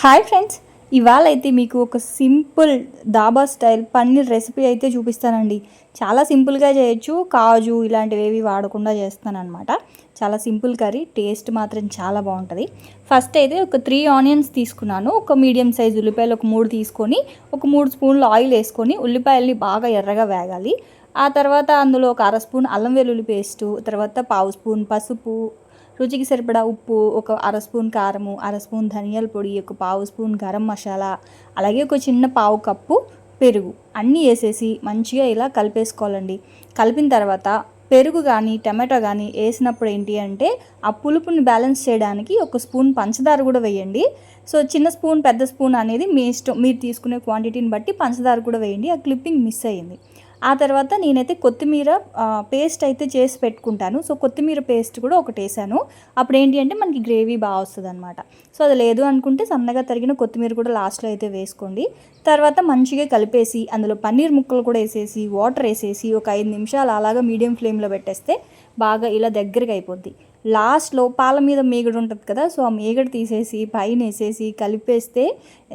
Hi friends, ఇవాళ అయితే మీకు ఒక simple dhaba style paneer recipe అయితే చూపిస్తానండి. చాలా సింపుల్గా చేయొచ్చు. కాజు ఇలాంటివి ఏవి వాడకుండా చేస్తానన్నమాట. చాలా సింపుల్ కర్రీ, టేస్ట్ మాత్రం చాలా బాగుంటుంది. ఫస్ట్ అయితే ఒక 3 ఆనియన్స్ తీసుకున్నాను. ఒక మీడియం సైజ్ ఉల్లిపాయలు ఒక 3 తీసుకొని ఒక 3 స్పూన్లు ఆయిల్ వేసుకొని ఉల్లిపాయల్ని బాగా ఎర్రగా వేగాలి. ఆ తర్వాత అందులో ఒక అర స్పూన్ అల్లం వెల్లుల్లి పేస్టు, తర్వాత పావు స్పూన్ పసుపు, రుచికి సరిపడా ఉప్పు, ఒక అర స్పూన్ కారము, అర స్పూన్ ధనియాల పొడి, ఒక పావు స్పూన్ గరం మసాలా, అలాగే ఒక చిన్న పావు కప్పు పెరుగు అన్నీ వేసేసి మంచిగా ఇలా కలిపేసుకోవాలండి. కలిపిన తర్వాత పెరుగు కానీ టమాటో కానీ వేసినప్పుడు ఏంటి అంటే ఆ పులుపుని బ్యాలెన్స్ చేయడానికి ఒక స్పూన్ పంచదార కూడా వేయండి. సో చిన్న స్పూన్ పెద్ద స్పూన్ అనేది మీ ఇష్టం, మీరు తీసుకునే క్వాంటిటీని బట్టి పంచదార కూడా వేయండి. ఆ క్లిప్పింగ్ మిస్ అయ్యింది. ఆ తర్వాత నేనైతే కొత్తిమీర పేస్ట్ అయితే చేసి పెట్టుకుంటాను. సో కొత్తిమీర పేస్ట్ కూడా ఒకటి వేసాను. అప్పుడు ఏంటి అంటే మనకి గ్రేవీ బాగా వస్తుంది అనమాట. సో అది లేదు అనుకుంటే సన్నగా తరిగిన కొత్తిమీర కూడా లాస్ట్లో అయితే వేసుకోండి. తర్వాత మంచిగా కలిపేసి అందులో పన్నీర్ ముక్కలు కూడా వేసేసి వాటర్ వేసేసి ఒక 5 నిమిషాలు అలాగా మీడియం ఫ్లేమ్లో పెట్టేస్తే బాగా ఇలా దగ్గరగా అయిపోద్ది. లాస్ట్లో పాల మీద మీగడ ఉంటుంది కదా, సో ఆ మీగడ తీసేసి పైన వేసేసి కలిపేస్తే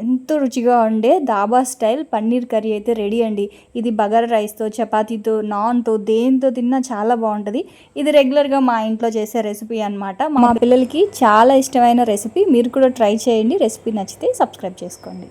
ఎంతో రుచిగా ఉండే దాబా స్టైల్ పన్నీర్ కర్రీ అయితే రెడీ అండి. ఇది బగారా రైస్తో, చపాతీతో, నాన్తో దేంతో తిన్నా చాలా బాగుంటుంది. ఇది రెగ్యులర్గా మా ఇంట్లో చేసే రెసిపీ అనమాట. మా పిల్లలకి చాలా ఇష్టమైన రెసిపీ. మీరు కూడా ట్రై చేయండి. రెసిపీ నచ్చితే సబ్స్క్రైబ్ చేసుకోండి.